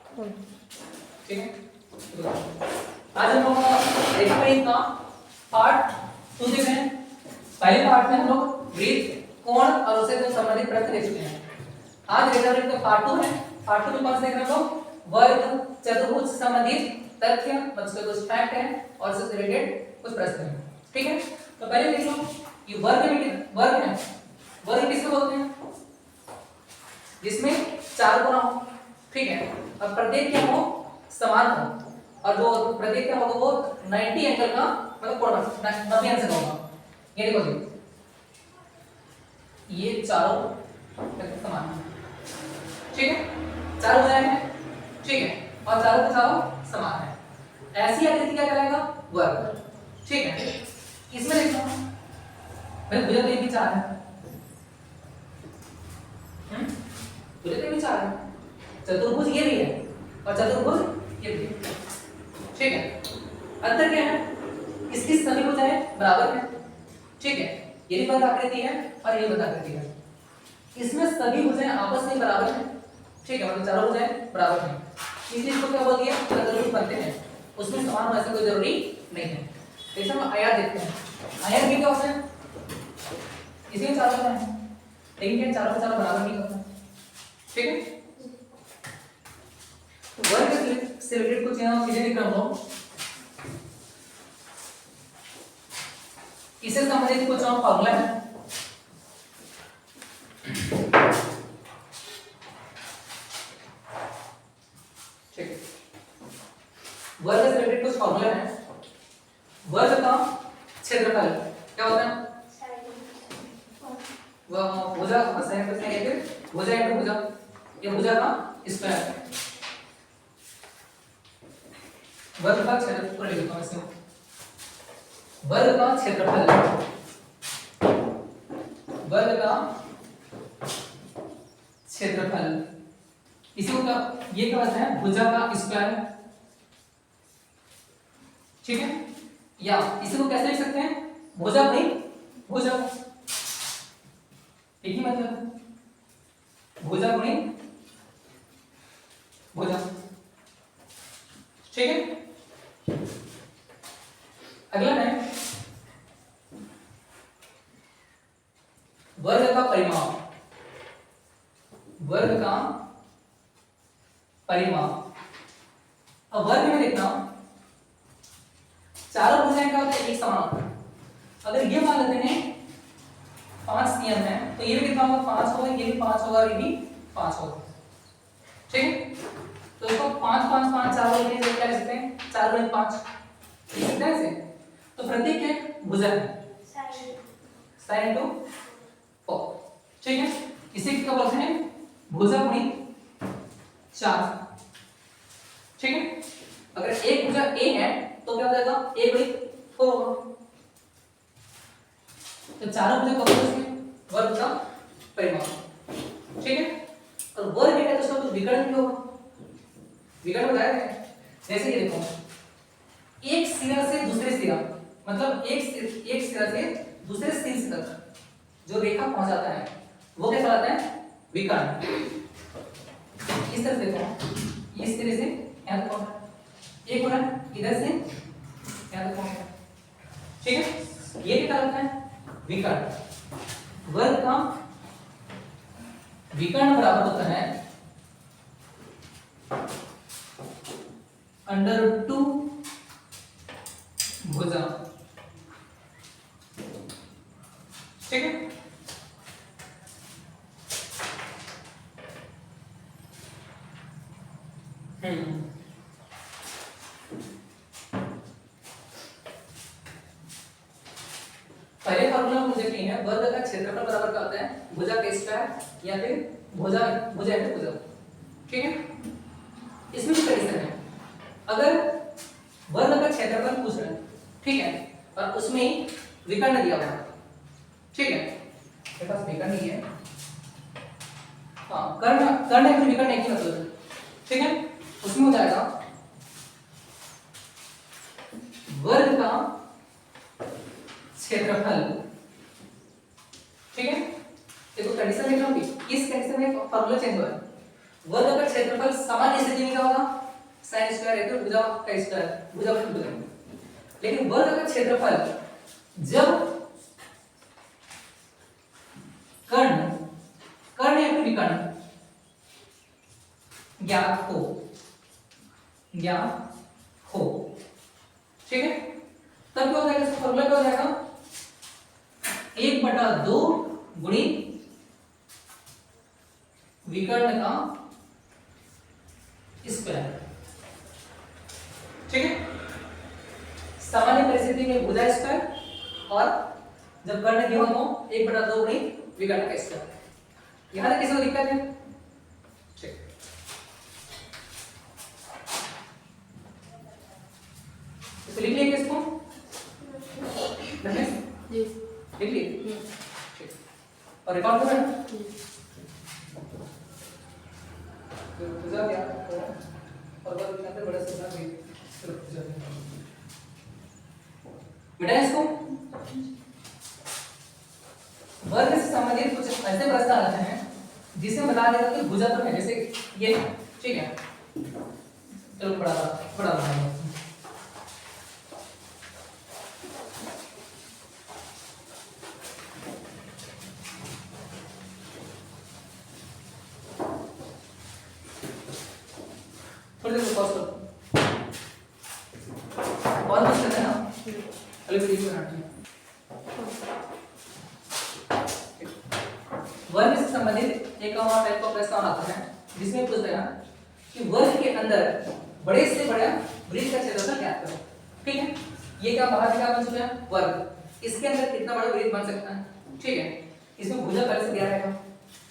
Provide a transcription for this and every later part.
ठीक है, आज हम लोग देखा गणित का पार्ट 2 देख रहे हैं। पहले पार्ट में हम लोग वृत्त, कोण और उससे संबंधित प्रश्न देख चुके हैं। आज रेखा गणित का पार्ट 2 है। पार्ट 2 में कौन सा देख रहे हैं हम लोग? वर्ग, चतुर्भुज से संबंधित तथ्य, मतलब कुछ फैक्ट है और उससे रिलेटेड कुछ प्रश्न है। ठीक है, तो पहले देख लो कि वर्ग में वर्ग है, वर्ग किसको बोलते हैं? जिसमें चार कोण हो। ठीक है, अब प्रत्येक क्या हो? समान हो, और जो प्रत्येक क्या होगा वो 90 एंगल का मतलब कोण 90 अंश का होगा। ये देखो जी, ये चारों समान है। ठीक है, चारों भुजाएं हैं। ठीक है, और चारों के चारों समान है। ऐसी आकृति क्या कहलाएगा? वर्ग। ठीक है, इसमें देखो भाई भुजा तो ये भी चार है, भुजा तो भी चार है, चतुर्भुज ये भी है और चतुर्भुज ये भी है। ठीक है, अंतर क्या है? इसकी सभी भुजाएं बराबर हैं। ठीक है, ये भी वर्ग आकृति है और ये वर्ग आकृति है। इसमें सभी भुजाएं आपस में बराबर हैं। ठीक है, मतलब चारों भुजाएं बराबर हैं, इसलिए इसको क्या बोल दिया? चतुर्भुज बनते हैं। उसमें समान होने की कोई जरूरी नहीं है। जैसे हम आयत देखते हैं, आयत भी क्या होता है? इसमें चारों भुजाएं हैं, लेकिन क्या चारों के चारों बराबर नहीं होता। ठीक है, वर्ग से रिलेटेड कुछ यहाँ चीजें दिख रहा हूँ, इससे संबंधित कुछ फॉर्मूला है। ठीक है, वर्ग से रिलेटेड कुछ फॉर्मूला है। वर्ग का क्षेत्रफल क्या होता है? वह भुजा भुजा इंटू भुजा, ये भुजा का स्क्वायर। वर्ग का क्षेत्रफल लिखता हूं इसमें, वर्ग का क्षेत्रफल, वर्ग का क्षेत्रफल, इसी को क्या ये क्या होता है? भुजा का स्क्वायर। ठीक है, या इसी को कैसे लिख सकते हैं? भुजा गुणी भुजा, एक ही मतलब है, भुजा गुणी भुजा। ठीक है, अगला है वर्ग का परिमाप, वर्ग का परिमाप। अब वर्ग में देखना, चारों भुजाएं क्या होता है? एक समान होता है। अगर ये मान लेते हैं 5 नियम है, तो ये भी कितना होगा? 5 होगा, ये भी 5 होगा, ये भी 5 होगा। ठीक है, तो इसको 5 5 5 4 लिखने से क्या लिख सकते हैं? 4 गुणे 5 लिख सकते हैं ऐसे। तो प्रत्येक एक भुजा है, sin टू 4। ठीक है, इसे क्या बोलते हैं? भुजा गुणी 4। ठीक है, अगर एक भुजा a है तो क्या हो जाएगा? a गुणी 4 होगा। तो चारों भुजा कौन से वर्ग का परिमाप। ठीक है, और वर्ग है तो उसका कुछ विकर्ण भी होगा, विकर्ण बताया है। जैसे ये देखो, एक सिरा से दूसरे सिरा, मतलब एक सिरा से दूसरे शीर्ष तक जो रेखा पहुंचाता है वो क्या कहलाता है? विकर्ण। इस तरह से देखो, इस तरह से यहां तक पहुंचा, एक हो रहा है इधर से यहां तक पहुंचा। ठीक है, ये क्या कहलाता है? विकर्ण। वर्ग का विकर्ण बराबर होता है √2 भुजा। ठीक है, पहले फार्मूला मुझे नहीं है। वर्ग का क्षेत्रफल बराबर क्या होता है? भुजा का स्क्वायर या फिर भुजा भुजा इंटू भुजा। ठीक है, इसमें भी कंडीशन है, अगर वर्ग का क्षेत्रफल पूछ रहे हैं, ठीक है, और उसमें विकर्ण दिया हुआ है। ठीक है, मेरे पास विकर्ण नहीं है, हाँ कर्ण कर्ण है, विकर्ण एक ही मतलब है। ठीक है, उसमें हो जाएगा वर्ग का क्षेत्रफल। ठीक है, देखो कंडीशन लिख रहा हूँ, इस कंडीशन में फार्मूला चेंज हुआ है। वर्ग का क्षेत्रफल सामान्य स्थिति में क्या होगा, sin स्क्वायर है तो भुजा का स्क्वायर, भुजा का भुजा। लेकिन वर्ग का क्षेत्रफल जब कर्ण कर्ण या फिर विकर्ण ज्ञात हो, ठीक है, तब क्या हो जाएगा, इसका फॉर्मूला क्या हो जाएगा, 1/2 गुणित विकर्ण का स्क्वायर, ठीक है। सामान्य परिस्थिति में भुजा स्क्वायर और जब कर्ण दिया हो तो 1/2 गुणित विकर्ण का स्क्वायर। यहां तक किसी को दिक्कत है, ठीक, तो लिख लेंगे इसको, जी लिख लिए, ठीक, और रिकॉर्ड करें क्या और वर्ग के अंदर बड़ा से बड़ा बेटा इसको वर्ग से संबंधित कुछ ऐसे प्रश्न आते हैं जिसे बता देगा कि भुजा तो है, जैसे ये, ठीक है, चलो बड़ा थोड़ी देर पॉज करो, पॉज मत करना ना, अगले वीडियो में आते हैं। वर्ग से संबंधित एक और टाइप का प्रश्न आता है जिसमें पूछते हैं कि वर्ग के अंदर बड़े से बड़ा वृत्त का क्षेत्रफल ज्ञात करो, ठीक है। ये क्या बाहर क्या बन चुका है, वर्ग, इसके अंदर कितना बड़ा वृत्त बन सकता है, ठीक है, इसमें भुजा पहले से दिया रहेगा,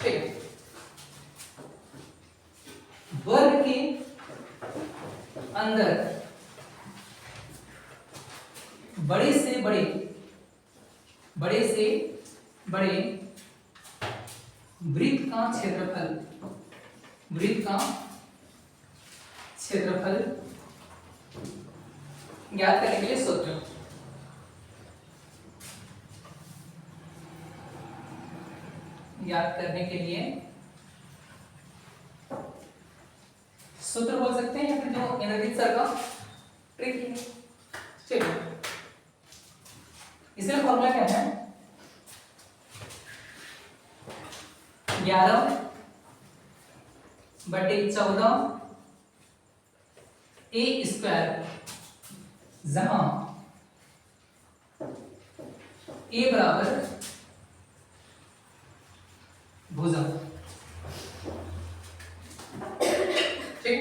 ठीक है। वर्ग के अंदर बड़े से बड़े वृत्त का क्षेत्रफल ज्ञात करने के लिए सूत्र, सूत्र बोल सकते हैं या फिर जो इंद्रजीत सर का ट्रिक है, ठीक है। इसका फॉर्मूला क्या है, 11/14 a स्क्वायर, जहां a बराबर भुजा, ठीक।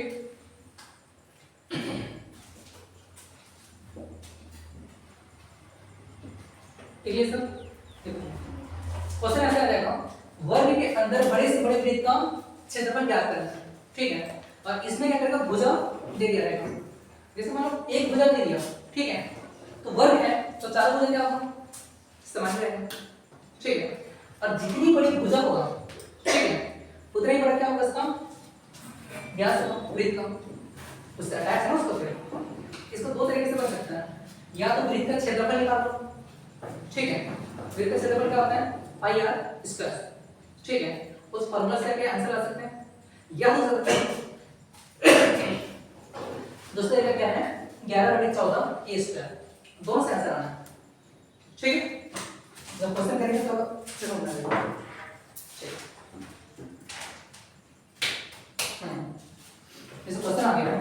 क्लियर सर, क्वेश्चन ऐसा आ जाएगा, वर्ग के अंदर बड़े से बड़े वृत्त का क्षेत्रफल ज्ञात करना है, ठीक है, और इसमें क्या करेगा, भुजा दे दिया रहेगा, जैसे मान लो एक भुजा दे दिया, ठीक है, तो वर्ग है तो चारों भुजा क्या होगा, समान रहेगा, ठीक है, और जितनी बड़ी भुजा होगा, ठीक है, उतना ही बड़ा क्या होगा इसका व्यास होगा वृत्त का, उससे अटैच है ना उसको, फिर इसको दो तरीके से बन सकता है, या तो वृत्त का क्षेत्रफल निकाल लो, ठीक है, वृत्त का क्षेत्रफल क्या होता है पाई आर स्क्वायर, ठीक है, उस फार्मूला से क्या आंसर ला सकते हैं, या हो सकता है दूसरे का क्या है 11/14 ए स्क्वायर, दोनों से आंसर आना है, ठीक है। जब क्वेश्चन करेंगे तो चलो बना लेंगे, ठीक, जैसे क्वेश्चन आ गया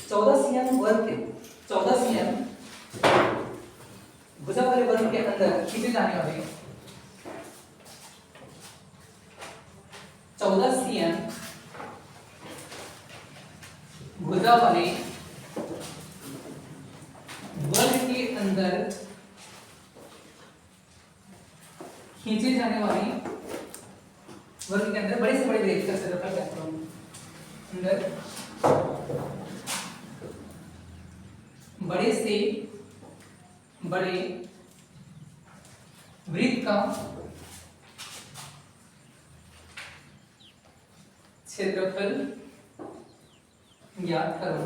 14 cm वर्ग के 14 cm भुजा वाले वर्ग के अंदर खींचे जाने वाले 14 cm भुजा वाले वर्ग के अंदर खींचे जाने वाली वर्ग के अंदर बड़े से बड़े वृत्त का क्षेत्रफल ज्ञात करो, अंदर बड़े से बड़े वृत्त का क्षेत्रफल ज्ञात करो,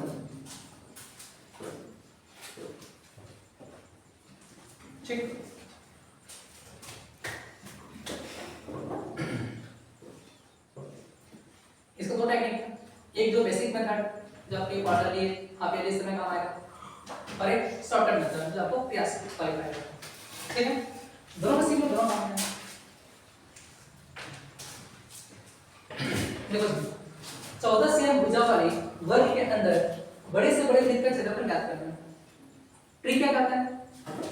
ठीक। इसको दो टेक्निक है, एक जो बेसिक मेथड जो आपके क्वार्टरली हाफ ईयरली समय काम आएगा, और एक शॉर्टकट मेथड जो आपको प्रयास क्वालिफाई करेगा। ठीक है, दोनों में सीखो, दोनों काम है। देखो 14 cm भुजा वाले वर्ग के अंदर बड़े से बड़े वृत्त का क्षेत्रफल ज्ञात करना है। ट्रिक क्या करता है,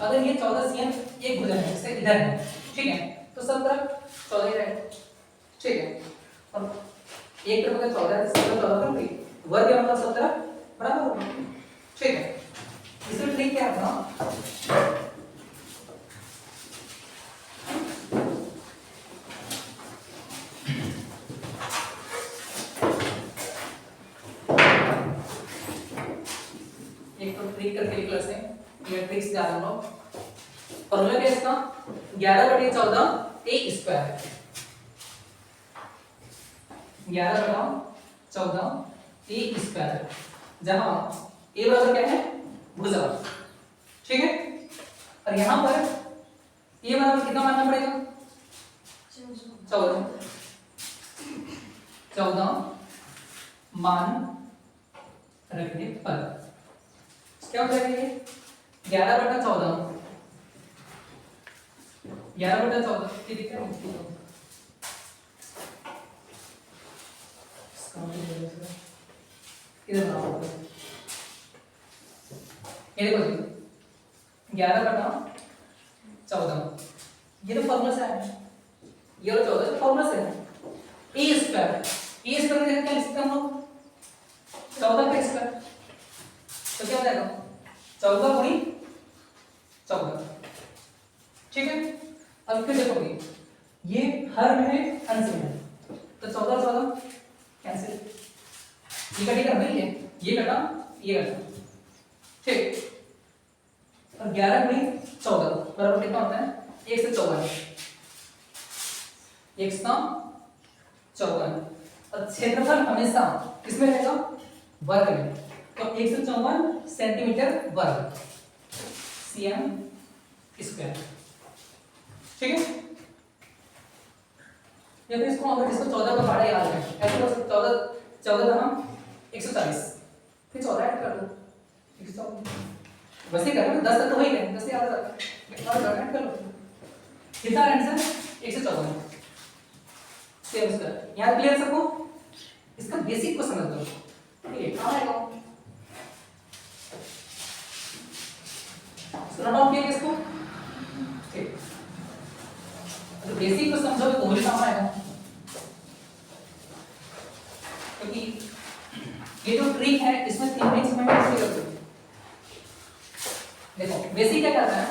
अगर ये 14 cm एक भुजा है जैसे इधर है, ठीक है, तो सब तरफ 14 ही रहेगा, ठीक है, और एक तरफ अगर 14 है तो सब 14 पर भी वर्ग का मतलब सब तरफ बराबर होगा, ठीक है। इसमें ट्रिक क्या है ना, एक तो ट्रिक करके निकला से ये ट्रिक्स जा रहा हूं। फॉर्मूला क्या है इसका, 11/14 a स्क्वायर, 11/14 a स्क्वायर, जहां a बराबर क्या है, भुजा, ठीक है, और यहां पर a बराबर कितना मानना पड़ेगा, 14 मान रखने पर क्या हो जाएगा ये 11/14, 11/14 ये दिख रहा है, इधर बनाओ, ये देखो 11/14, ये तो फॉर्मूला से है, ये वाला 14 फॉर्मूला से है, ए स्क्वायर, ए स्क्वायर क्या लिख सकते हैं हम लोग, 14 का स्क्वायर, तो क्या हो जाएगा 14 गुणी 14, ठीक है। अब फिर देखोगे ये हर में अंश में है, तो 14 कैंसिल, ये कटेगा भाई, ये कटा, ये कटा, ठीक, और 11 गुणी 14 बराबर कितना होता है, 154, 154, और क्षेत्रफल हमेशा किसमें रहेगा, वर्ग में, तो 154 सेंटीमीटर वर्ग, cm स्क्वायर, ठीक है। या फिर इसको अगर इसको 14 का पहाड़ा याद है, ऐसे तो 14 हम 140, फिर 14 ऐड कर दो, 114 वैसे करना, 10 तक तो वही है, 10 से याद रखना, और ऐड कर लो, कितना आंसर 154 सेम स्क्वायर। यहां क्लियर सबको, इसका बेसिक को समझ लो, ठीक है, कहां आएगा, नोट डाउन किया इसको, ठीक, तो बेसिक को समझोगे तो वही काम आएगा, क्योंकि ये जो ट्रिक है इसमें 3 ट्रिक्स में कैसे करते हो, देखो बेसिक क्या करता है,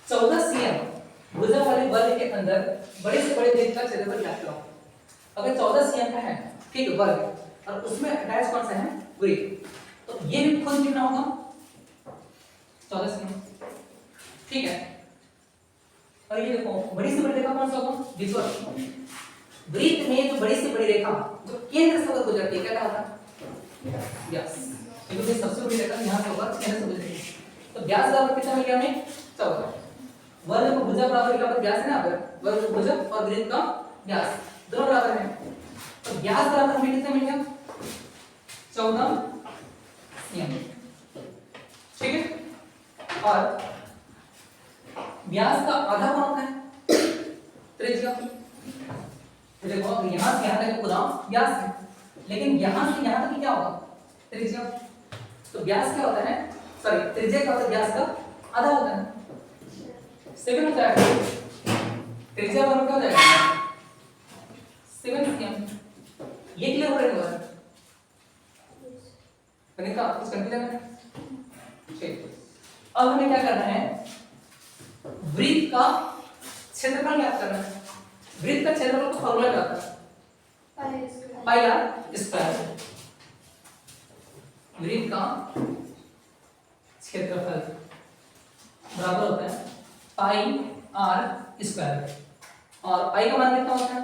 14 cm भुजा वाले वर्ग के अंदर बड़े से बड़े वृत्त का क्षेत्रफल ज्ञात करो। अगर 14 cm का है, ठीक है, वर्ग, और उसमें अटैच कौन सा है, वृत्त, तो ये भी खुद कितना होगा 14 cm, ठीक है। और ये देखो बड़ी से बड़ी रेखा कौन सा होगा, विजुअल, वृत्त में जो बड़ी से बड़ी रेखा जो केंद्र से होकर गुजरती है क्या होता है, व्यास, क्योंकि सबसे बड़ी रेखा यहां से होकर केंद्र से गुजरती है, तो व्यास बराबर कितना मिल गया हमें 14, वर्ग को भुजा बराबर क्या, व्यास है ना, अगर वर्ग को भुजा और वृत्त का व्यास दोनों बराबर हैं, तो व्यास बराबर हमें कितना मिल गया 14 cm, ठीक है। और व्यास का आधा कौन होता है, त्रिज्या, तो देखो यहां से यहां तक पूरा व्यास है, लेकिन यहां से यहां तक क्या होगा, त्रिज्या, तो व्यास क्या होता है, सॉरी त्रिज्या क्या होता है, व्यास का आधा होता है, सेकंड हो जाएगा, त्रिज्या बराबर क्या हो जाएगा 7 cm, ये क्लियर हो रहा है, मैंने कहा कुछ कंफ्यूजन है, ठीक। अब हमें क्या करना है, वृत्त का क्षेत्रफल ज्ञात करना है, वृत्त का क्षेत्रफल का फॉर्मूला क्या होता है, पाई आर स्क्वायर, वृत्त का क्षेत्रफल बराबर होता है पाई आर स्क्वायर, और पाई का मान कितना होता है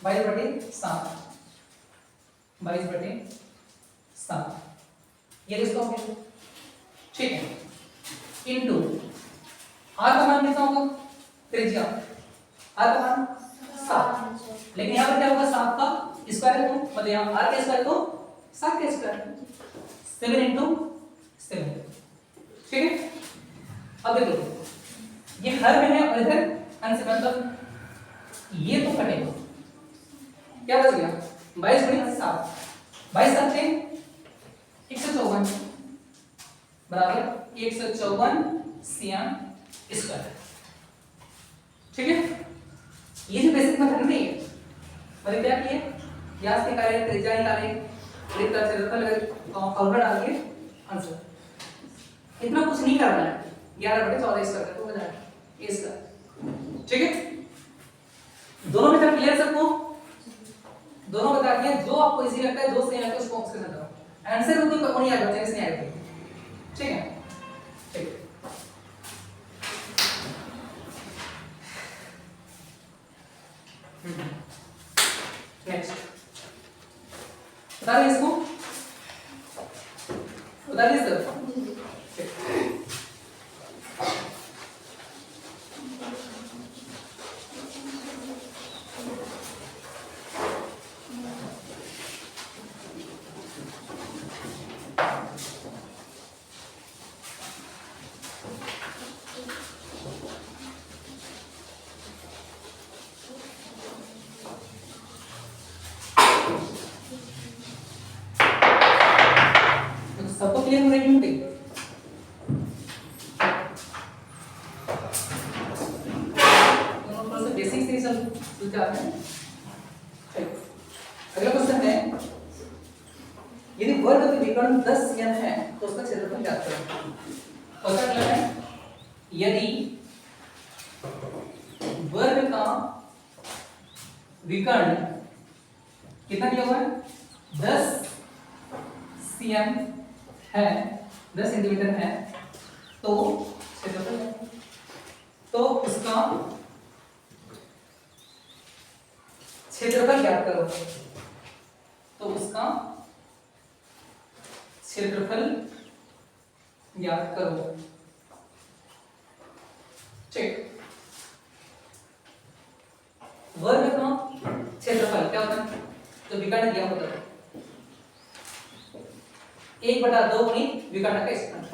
22/7, 22/7, ये किसका हो गया, ठीक है, इनटू आर का मान कितना होगा, त्रिज्या, आर का मान 7। लेकिन यहाँ पर क्या होगा 7 का स्क्वायर है तो मतलब यहाँ r का स्क्वायर तो 7 का स्क्वायर 7 into 7। ठीक है, अब देखो ये हर में है और इधर अंश मतलब ये तो कटेगा, क्या बच गया 22 गुणित 7, 22 7 154 बराबर 154 cm स्क्वायर। ठीक है, ये जो बेसिक मेथड नहीं है मतलब क्या किए व्यास निकाले त्रिज्या निकाले वृत्त का क्षेत्रफल फॉर्मूला डाल के आंसर, इतना कुछ नहीं करना है 11/14 स्क्वायर तो हो जाएगा ये स्क्वायर। ठीक है, दोनों मेथड क्लियर सबको, दोनों बता दिए, जो आपको इजी लगता है जो सही लगता है उसको ऑप्शन करो, आंसर में कोई नहीं आएगा चेंज नहीं आएगा। ठीक है, ठीक नेक्स्ट बता दें इसको, बता दें सर। सबको क्लियर हो रही है नहीं? दोनों थोड़ा सा बेसिक से समझाते हैं। अगला क्वेश्चन है यदि वर्ग का विकर्ण 10 cm है तो उसका क्षेत्रफल ज्ञात करें। क्वेश्चन क्या है, यदि वर्ग का विकर्ण कितना दिया हुआ है 10 cm है 10 सेंटीमीटर है तो क्षेत्रफल, तो उसका क्षेत्रफल ज्ञात करो, तो उसका क्षेत्रफल ज्ञात करो। ठीक, वर्ग का क्षेत्रफल क्या होता है, तो विकर्ण दिया होता है 1/2 गुणित विकर्ण का स्क्वायर,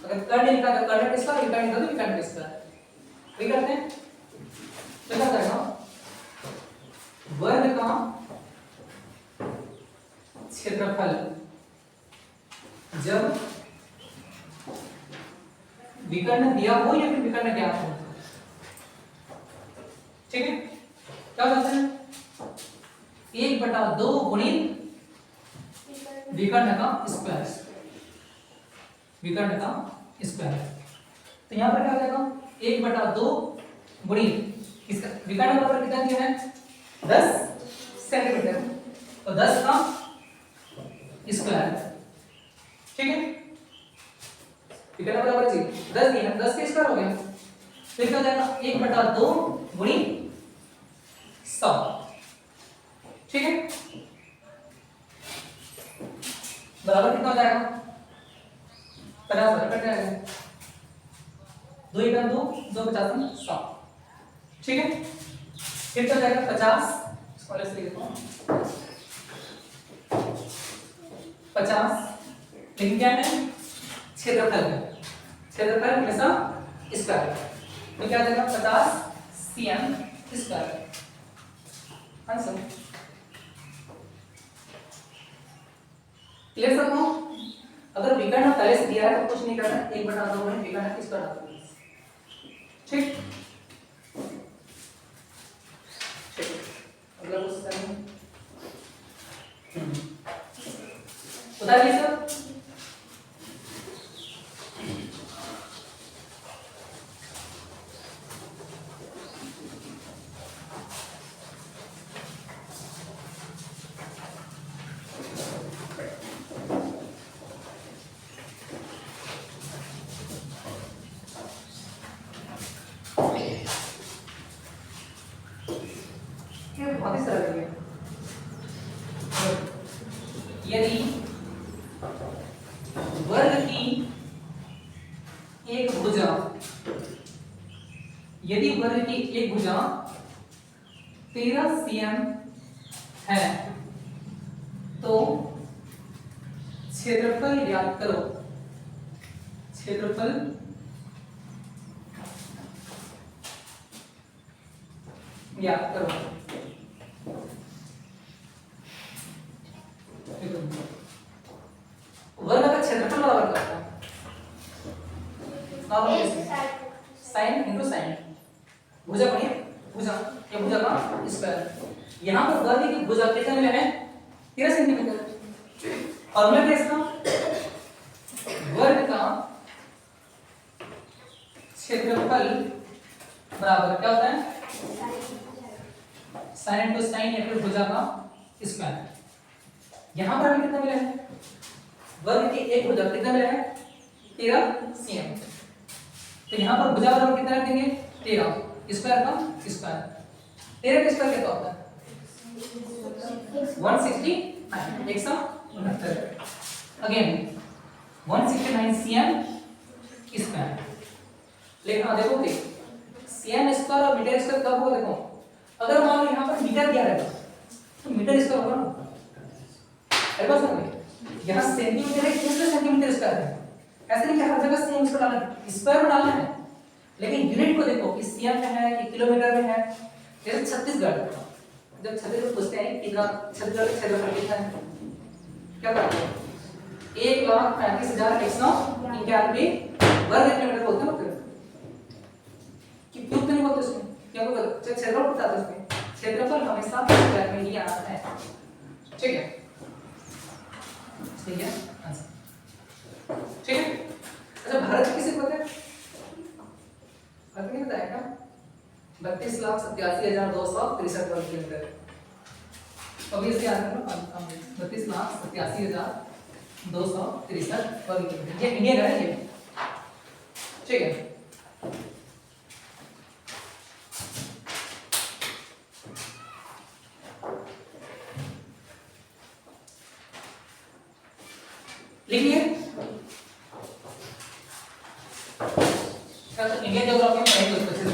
अगर कर्ण निकाला तो कर्ण का स्क्वायर, विकर्ण निकाला तो विकर्ण का स्क्वायर। वही करते हैं तो क्या करेगा, वर्ग का क्षेत्रफल जब विकर्ण दिया हो या फिर विकर्ण ज्ञात हो। ठीक है, क्या करते हैं 1/2 गुणित विकर्ण का स्क्वायर, विकर्ण का स्क्वायर। तो यहां पर क्या हो जाएगा 1/2 गुणित इसका विकर्ण बराबर कितना दिया है 10 सेंटीमीटर, तो 10 का स्क्वायर। ठीक है, विकर्ण बराबर 10 दिया है, 10 का स्क्वायर हो गया, फिर क्या हो जाएगा 1/2 गुणित 100। ठीक है, बराबर कितना हो जाएगा 50 कट जाएगा, 2 × 2 2 50 100। ठीक है, फिर क्या हो जाएगा 50 इसको अलग से लिख देता हूं 50, लेकिन क्या है क्षेत्रफल है, क्षेत्रफल हमेशा स्क्वायर, तो क्या हो जाएगा 50 cm स्क्वायर आंसर। क्लियर सबको, अगर विकर्ण पहले से दिया है तो कुछ नहीं करना, 1/2 में विकर्ण किस पर डाल दो। ठीक, अगला क्वेश्चन बताइए सर। बहुत ही सरल है, यदि वर्ग की एक भुजा, यदि वर्ग की एक भुजा 13 cm है तो क्षेत्रफल ज्ञात करो। क्षेत्रफल ज्ञात करो। वर्ग का क्षेत्रफल बराबर क्या होता है? Sine into sine. भुजा बनी भुजा, ये भुजा का स्क्वायर। यहाँ पर वर्ग की भुजा कितना मिला है? 13 सेंटीमीटर। और मैं इसका वर्ग का क्षेत्रफल बराबर क्या होता है? साइन इंटू साइन या फिर भुजा का स्क्वायर। यहाँ पर हमें कितना मिला है? वर्ग की एक भुजा कितना मिला है? 13 cm। तो यहाँ पर भुजा बराबर कितना रख देंगे? 13। स्क्वायर का स्क्वायर, 13 का स्क्वायर कितना होता है? 169। 169 अगेन 169 cm स्क्वायर। लेकिन हाँ देखो cm स्क्वायर और मीटर स्क्वायर कब होगा? देखो अगर मान लो यहाँ पर मीटर दिया रहेगा तो मीटर स्क्वायर होगा ना। यहाँ सेंटीमीटर है, कितने सेंटीमीटर स्क्वायर है? ऐसे नहीं कि हर जगह सेम स्क्वायर डालना है, स्क्वायर में डालना है। लेकिन यूनिट को देखो कि सीएम में है कि किलोमीटर में है। जैसे छत्तीसगढ़, जब छत्तीसगढ़ पूछते हैं कितना छत्तीसगढ़ का क्षेत्रफल कितना है, क्या करते हैं? 1,35,191 वर्ग किलोमीटर बोलते हैं। कि क्यों नहीं बोलते उसमें? क्या बोलते? क्षेत्रफल बताते हैं उसमें। क्षेत्रफल हमेशा स्क्वायर में ही आता है। ठीक है, ठीक है आंसर। ठीक है। अच्छा भारत किसे पता है? भारत नहीं बताया क्या? 32,87,263 वर्ग किलोमीटर। अभी इसके आगे लो 32,87,263 वर्ग किलोमीटर। ये इंडिया का है ये। ठीक है। लिखिए इंडियन ज्योग्राफी में पढ़ेंगे उसको अच्छे से।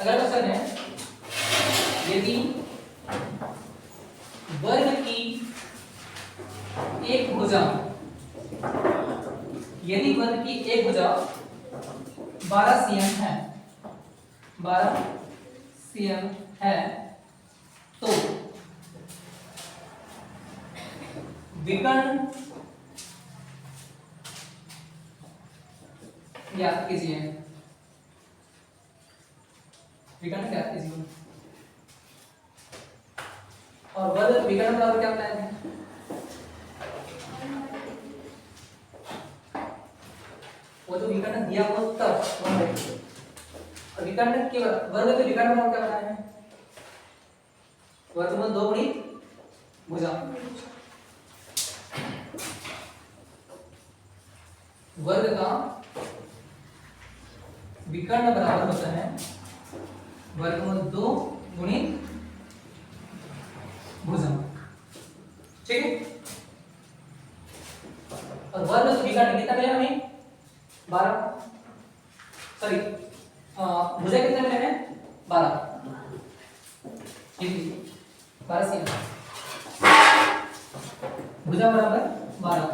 अगला क्वेश्चन है, यदि वर्ग की एक भुजा, यदि वर्ग की एक भुजा 12 cm है, 12 cm है तो विकर्ण ज्ञात कीजिए। विकर्ण ज्ञात कीजिए। और वर्ग विकर्ण बराबर क्या होता है? वो जो विकर्ण दिया वो तब और विकर्ण के वर्ग के विकर्ण बराबर क्या बताया है? वर्गमूल 2 गुणित भुजा। वर्ग का विकर्ण बराबर होता है वर्गमूल 2 गुणित भुजा। ठीक है। और वर्ग विकर्ण कितना मिला हमें? 12। सॉरी भुजा कितने मिले हैं? 12। 12 cm। भुजा बराबर 12।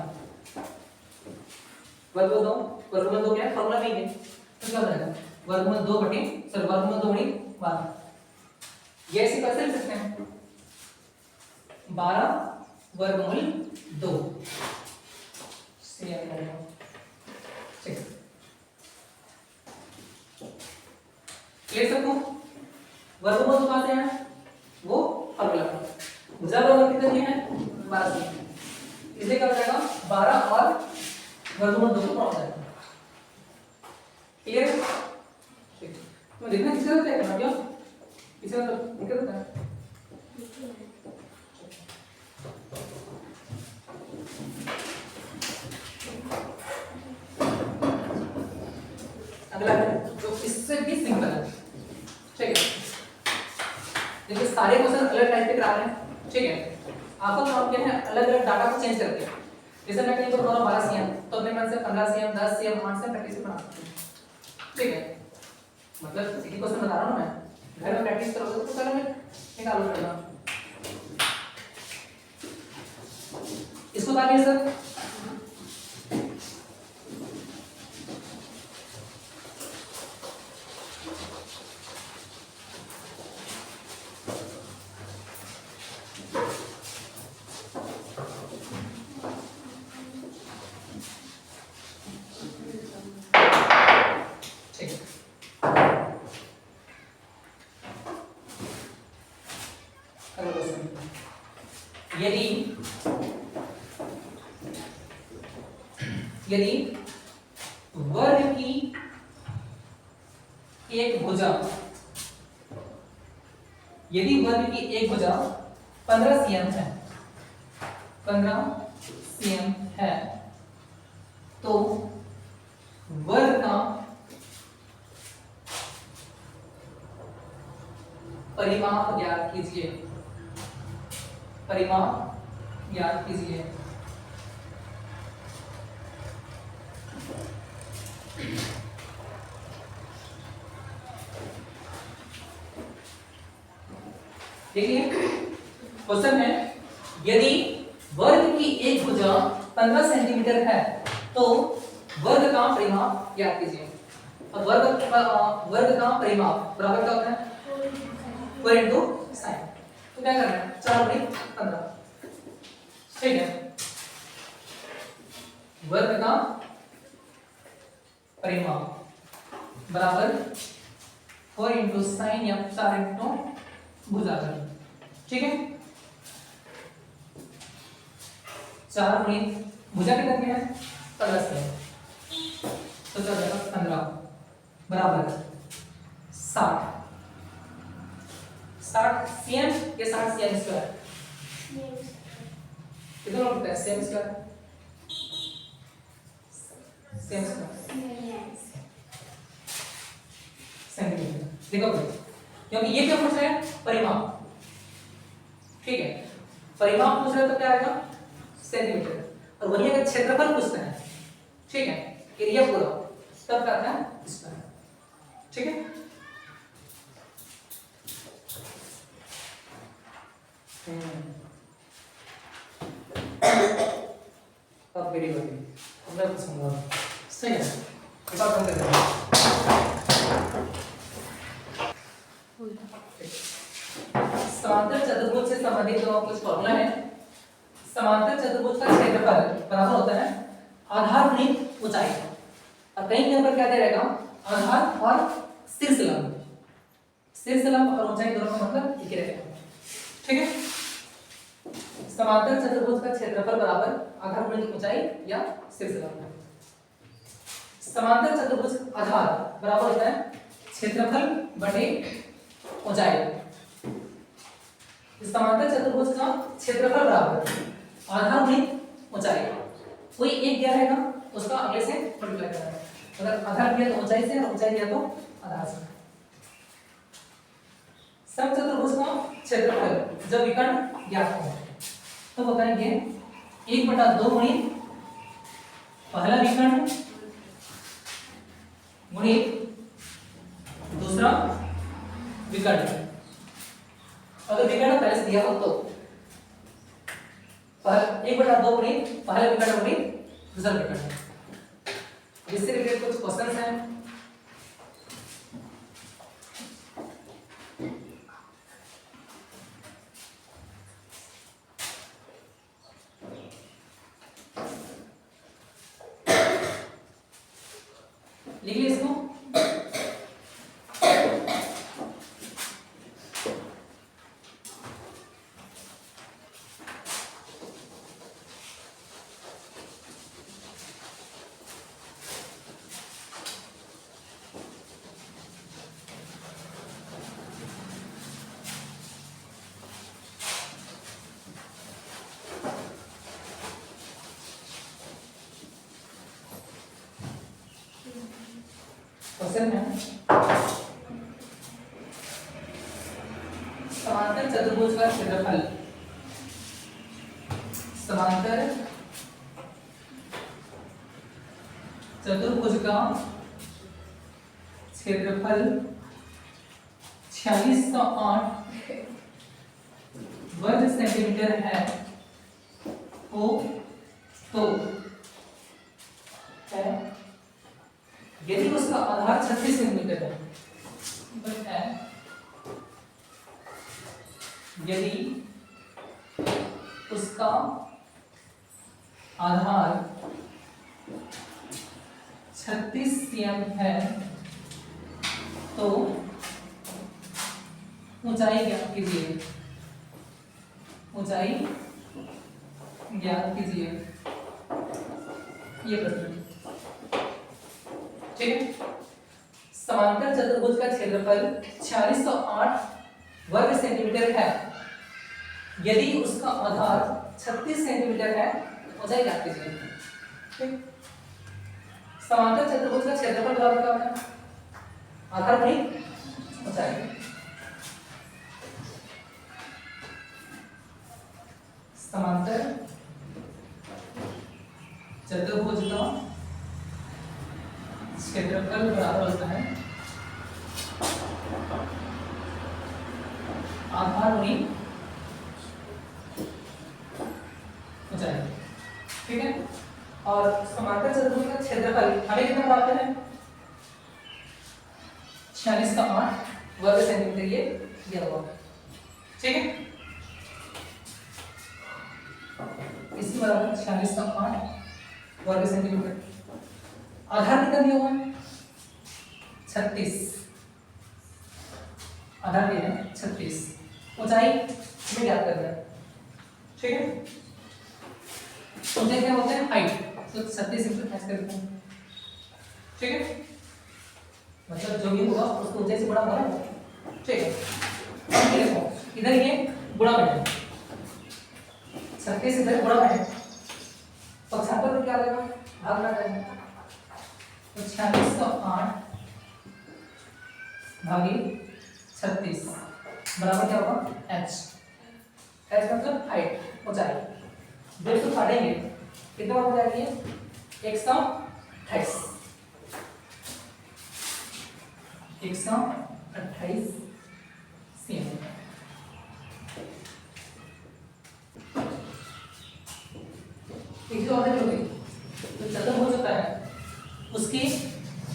वर्गमूल 2 क्या है? फॉर्मूला नहीं है तो क्या बनेगा? वर्गमूल 2 बटे सॉरी वर्गमूल 2 गुणित 12। ये ऐसे कैसे लिख सकते हैं? 12 वर्गमूल 2 ठीक है। क्लियर सबको? वर्गमूल कहां से है? वो फॉर्मूला भुजा बराबर कितने दिए हैं? 12 से। इसलिए क्या हो जाएगा? 12 और वर्गमूल 2 को क्रॉस करेगा। क्लियर? ठीक। तो देखना किसका होता है ना क्या? किसका होता है? अगला है जो इससे भी सिंपल है। ठीक है। देखिए सारे क्वेश्चन अलग टाइप के करा रहे हैं, ठीक है। आपको काम क्या है, अलग अलग डाटा को चेंज करके, जैसे मैं कहीं पर बोला 12 सीएम तो अपने मन से 15 सीएम 10 सीएम 8 से प्रैक्टिस बना सकते हैं, ठीक है। मतलब एक ही क्वेश्चन बता रहा हूं मैं, घर में प्रैक्टिस करोगे तो चलो मैं निकालो करना इसको बताइए सर। यदि यदि वर्ग की एक भुजा, यदि वर्ग की एक भुजा 15 सीएम है, 15 सीएम है, तो वर्ग का परिमाप ज्ञात कीजिए, परिमाप ज्ञात कीजिए। देखिए क्वेश्चन है, यदि वर्ग की एक भुजा 15 सेंटीमीटर है तो वर्ग का परिमाप ज्ञात कीजिए। और वर्ग का परिमाप बराबर क्या होता है 4 इंटू साइन। तो क्या करना है 4 बटे 15, ठीक है। वर्ग का परिमाप बराबर 4 इंटू साइन या 4 इंटू भुजा का, ठीक है। 4 गुणी भुजा कितना है 15 से, तो चल जाएगा 15 बराबर 60 सीएम के 60 सीएम स्क्वायर कितना होता है CM square, CM square centimetre. देखो क्योंकि ये क्या पूछ रहे हैं परिमाप, ठीक है। परिमाप पूछ रहे हैं तो क्या आएगा सेंटीमीटर, और वही अगर क्षेत्रफल पूछते हैं, ठीक है, एरिया पूरा, तब क्या आता है स्क्वायर, ठीक है। अब वेरी गुड, मैं कुछ समझा सही है, एक बार कर देते हैं। समांतर चतुर्भुज से संबंधित जो कुछ फॉर्मूला है, समांतर चतुर्भुज का क्षेत्रफल बराबर होता है आधार गुणित ऊंचाई। और कहीं कहीं पर क्या दे रहेगा आधार और शीर्ष लंब, शीर्ष लंब और ऊंचाई दोनों का मतलब एक ही रहेगा, ठीक है। समांतर चतुर्भुज का क्षेत्रफल बराबर आधार गुणित ऊंचाई या शीर्ष लंब। समांतर चतुर्भुज आधार बराबर होता है क्षेत्रफल बटे ऊंचाई। समांतर चतुर्भुज का क्षेत्रफल बराबर आधार गुणित ऊंचाई, कोई एक दिया रहेगा उसका अगले से मल्टीप्लाई करना है, अगर आधार दिया तो ऊंचाई से और ऊंचाई दिया तो आधार से। समचतुर्भुज का क्षेत्रफल जब विकर्ण ज्ञात हो तो बताएंगे 1/2 गुणित पहला विकर्ण गुणित दूसरा विकर्ण। अगर विकर्ण पहले से दिया हो तो 1/2 गुणित पहला विकर्ण गुणित दूसरा विकर्ण। इससे रिलेटेड कुछ क्वेश्चंस हैं, लिख लीजिए इसको। क्वेश्चन है समांतर चतुर्भुज का क्षेत्रफल, समांतर चतुर्भुज का क्षेत्रफल 4608 वर्ग सेंटीमीटर है हो तो है यदि उसका आधार 36 सेंटीमीटर है, यदि उसका आधार 36 cm है तो ऊंचाई ज्ञात कीजिए, ऊंचाई ज्ञात कीजिए, ये प्रश्न। ठीक है, समांतर चतुर्भुज का क्षेत्रफल 4608 वर्ग सेंटीमीटर है, यदि उसका आधार 36 सेंटीमीटर है, ऊंचाई ज्ञात कीजिए। ठीक, समांतर चतुर्भुज का क्षेत्रफल बराबर क्या होता है? आधार नहीं, ऊंचाई। समांतर चतुर्भुज का क्षेत्रफल बराबर होता है आधार गुणी ऊंचाई। ठीक है, और समांतर चतुर्भुज का क्षेत्रफल हमें कितना प्राप्त है? 4608 वर्ग सेंटीमीटर ये दिया हुआ। ठीक है, इसकी बराबर 4608 वर्ग सेंटीमीटर। आधार कितना दिया हुआ है? 36, आधार दिया है 36, ऊंचाई हमें ज्ञात करना है। ठीक है, ऊंचाई क्या होता है? हाइट, तो 36 इंटू h करते हैं। ठीक है, मतलब जो भी होगा उसको ऊंचाई से गुणा होगा। ठीक है, अब ये देखो इधर ये गुणा में है, 36 इधर गुणा में है, पक्षांतर में क्या आ जाएगा? भाग लगा जाएगा। तो 4608 भागी 36 बराबर क्या होगा? h। h मतलब हाइट, ऊंचाई। 200 काटेंगे कितना हो जाएगी? 128, 128 cm। एक और हो गई, तो चतुर्भुज होता है उसकी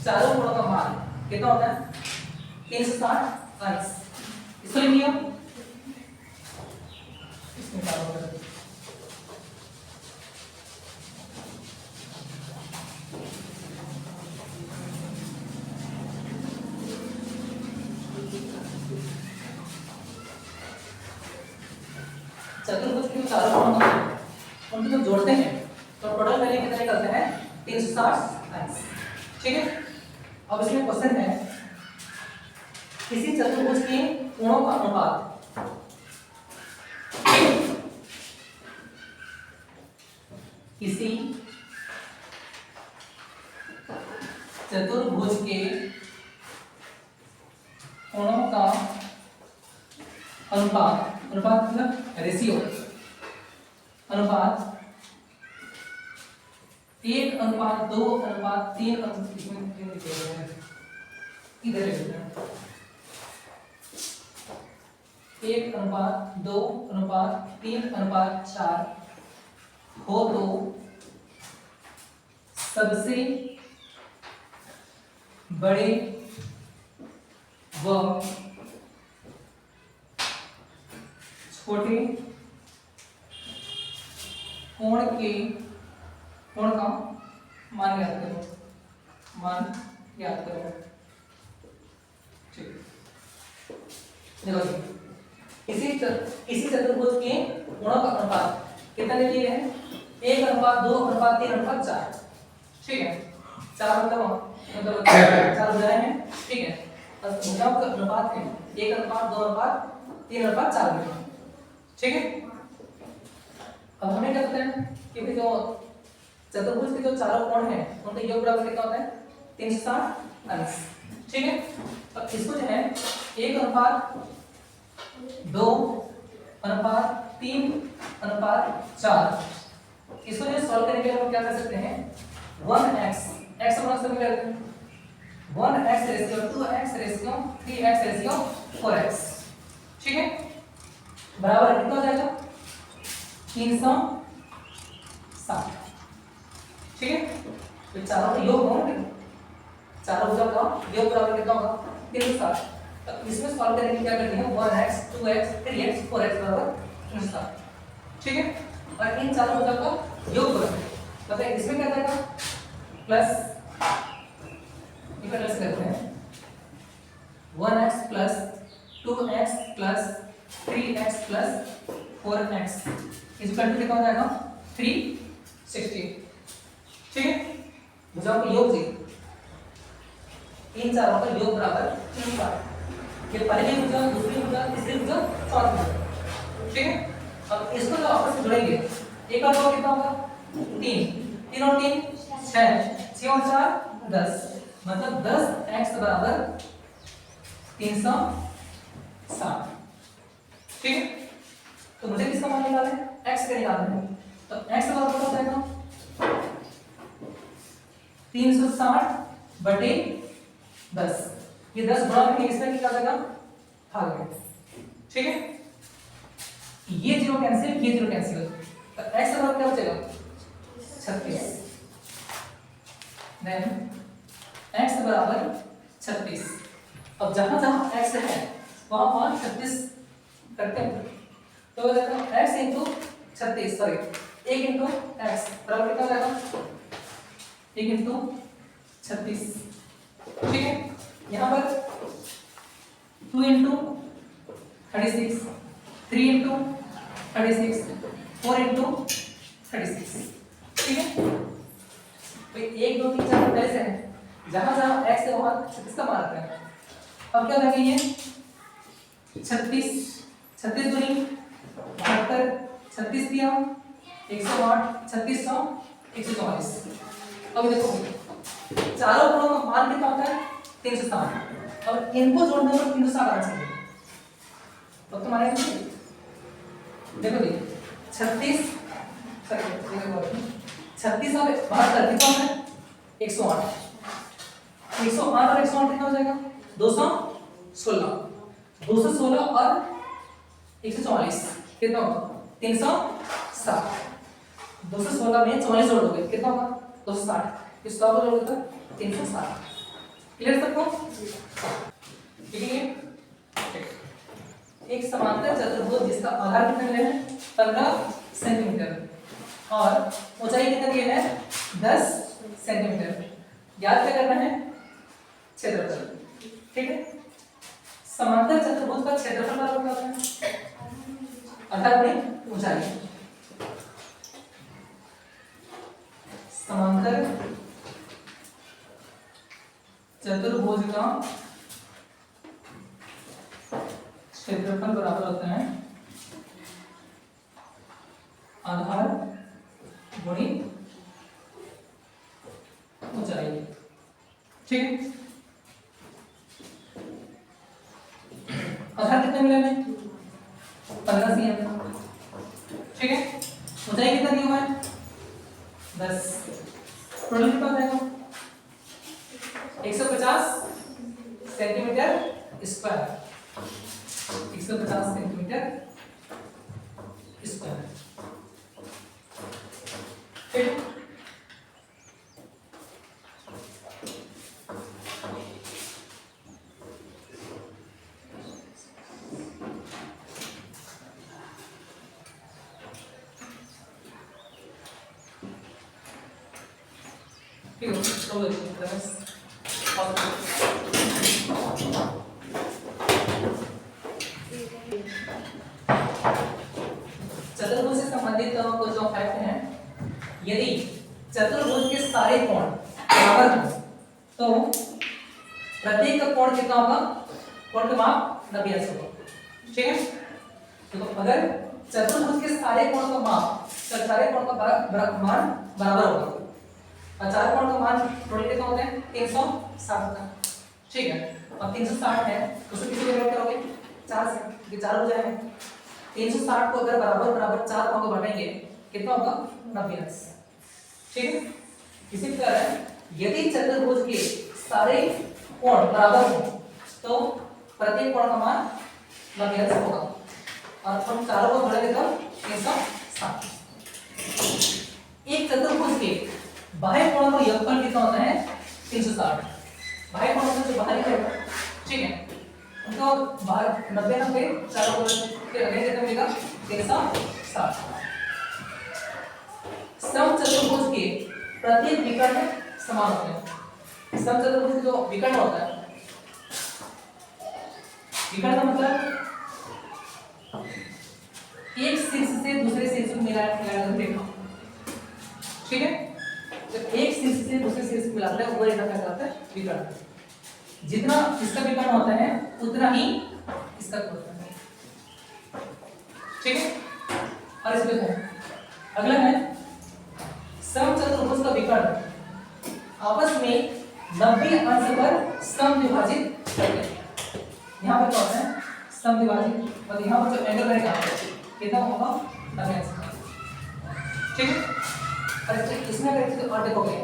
चारों कोणों का मान कितना होता है? 360 अंश। इसको लिख लिया, इसमें क्या होगा? चतुर्भुज के चारों कोणों उनको जब जोड़ते हैं तो टोटल वैल्यू कितना निकलता है? 360 अंश। ठीक है, अब इसमें क्वेश्चन है किसी चतुर्भुज के कोणों का अनुपात, किसी चतुर्भुज के कोणों का अनुपात, अनुपात मतलब रेशियो, अनुपात 1:2:3 इधर 1:2:3:4 हो तो सबसे बड़े व छोटे कोण का मान ज्ञात करो, मान ज्ञात करो। ठीक, देखो इसी चतुर्भुज के कोणों का अनुपात कितना ले लिए हैं? 1:2:3:4। ठीक है, 4 मतलब 4 भुजाएं हैं। ठीक है, भुजाओं का अनुपात है 1:2:3:4 में। ठीक है, अब हमें क्या पता है कि भाई जो चतुर्भुज के जो चारों कोण हैं उनका योग बराबर कितना होता है? 360 अंश। ठीक है, अब इसको जो है 1:2 2:3:4। इसको जो सॉल्व करने के लिए हम क्या कर सकते हैं, 1x x बड़ा सब कर देते हैं, 1x ratio 2x ratio 3x ratio 4x, ठीक है, बराबर कितना हो जाएगा 360, ठीक है। तो चारों का योग होगा, चारों भुजा का योग बराबर कितना होगा 360। तो इसमें सॉल्व करने के लिए क्या करनी है, 1x 2x 3x 4x बराबर 360, ठीक है। और इन चारों भुजा का योग बराबर, मतलब इसमें क्या जाएगा प्लस, प्लस करते हैं 1x plus 2x plus 3x plus 4x equal to कितना हो जाएगा 360, ठीक है। भुजाओं का योग जी, इन चारों का योग बराबर 360। ये पहली भुजा, दूसरी भुजा, तीसरी भुजा, चौथी भुजा, ठीक है। अब इसको जो आपस में जोड़ेंगे, एक और दो कितना होगा 3, 3 और 3 6, 6 और 4 10, मतलब 10x बराबर 360, ठीक है। तो मुझे किसका मान निकालना है, x का निकालना है। तो x बराबर क्या हो जाएगा 360 बटे 10, ये 10 गुणा करके इसमें क्या जाएगा भाग में, ठीक है। ये जीरो कैंसिल, ये जीरो कैंसिल, तो x बराबर क्या बचेगा 36, देन x बराबर 36। अब जहां जहां x है वहां वहां 36 करते हैं, तो हो जाएगा x into 36, sorry 1 into x बराबर कितना हो जाएगा 1 इंटू 36, ठीक है। यहाँ पर 2 इंटू 36, 3 इंटू 36, 4 इंटू 36, ठीक है। तो 1 2 3 4 पहले से है, जहां जहां x है वहां 36 का मान रखना है। अब क्या करेंगे, ये 36 36 दूनी 72, 36 दिया 108, 3600 144। अब देखो चारों गुणों का मान कितना होता है 360, और इनको जोड़ने पर 360 आ चाहिए। तो तुम्हारे देखो जी 36 36 और 72 कितना होता है 108, 108 और 108 कितना हो जाएगा 216, 216 और 144 कितना होगा 360, 216 में 44 जोड़ दोगे कितना होगा 260, इस 100 को जोड़ दो 360, क्लियर सबको, ठीक है। एक समांतर चतुर्भुज जिसका आधार कितना दिया है 15 सेंटीमीटर और ऊंचाई कितना दिया है 10 सेंटीमीटर, याद क्या करना है क्षेत्रफल, ठीक है। समांतर चतुर्भुज का क्षेत्रफल बराबर क्या होता है आधार गुणित ऊंचाई, समांतर चतुर्भुज का क्षेत्रफल बराबर होता है आधार गुणित ऊंचाई, ठीक है। आधार कितना मिला हमें 15 cm, ठीक है। ऊंचाई कितना दिया हुआ है 10, टोटल कितना हो जाएगा 150 सेंटीमीटर स्क्वायर, 150 सेंटीमीटर स्क्वायर, ठीक। चतुर्भुज से संबंधित कुछ जो फैक्ट हैं, यदि चतुर्भुज के सारे कोण बराबर हो तो प्रत्येक कोण कितना होगा, कोण का माप 90 अंश होगा, ठीक है। तो अगर चतुर्भुज के सारे कोण का माप, सारे कोण का मान बराबर होगा और चार कोण का मान टोटल कितना होता है 360 का, ठीक है। अब 360 है उसको किसी को डिवाइड करोगे 4 से, ये चार हो जाएंगे। 360 को अगर बराबर बराबर चार भागों में बांटेंगे कितना होगा 90 अंश। ठीक है, इसी प्रकार यदि चतुर्भुज के सारे कोण बराबर हो तो प्रत्येक कोण का मान 90 अंश होगा और हम चारों को जोड़ेंगे तो 360। एक चतुर्भुज के बाह्य कोणों का योगफल कितना होता है 360। बाह्य कोणों का जो बाहरी है, ठीक है, उनको बाहर 90 90 चारों को फिर अगले कितना मिलेगा 360। समचतुर्भुज के प्रत्येक विकर्ण समान होते हैं। समचतुर्भुज जो विकर्ण होता है, विकर्ण का मतलब एक शीर्ष से दूसरे शीर्ष को मिलाकर देखना। ठीक है, जब एक शीर्ष से दूसरे शीर्ष को मिलाते हैं वो रेखा क्या कहलाता है विकर्ण। जितना इसका विकर्ण होता है उतना ही इसका होता है। ठीक है, और इसमें देखो अगला है समचतुर्भुज का विकर्ण आपस में 90 अंश पर समविभाजित करते हैं। यहाँ पर क्या होता है समविभाजित, और यहाँ पर जो एंगल रहेगा कितना होगा 90 अंश। ठीक है, और इसमें अगर और देखोगे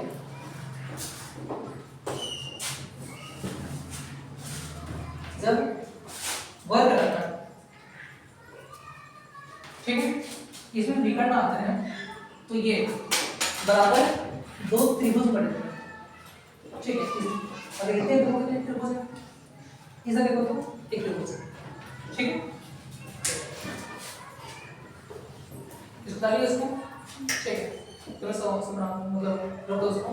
जब वर्ग करता है, ठीक है, इसमें विकर्ण आता है तो ये बराबर दो त्रिभुज बनते हैं। ठीक है, और इतने त्रिभुज है, इसे देखो तो एक त्रिभुज। ठीक है, इसको डालिए उसको। ठीक है, तो मतलब रख दो उसको।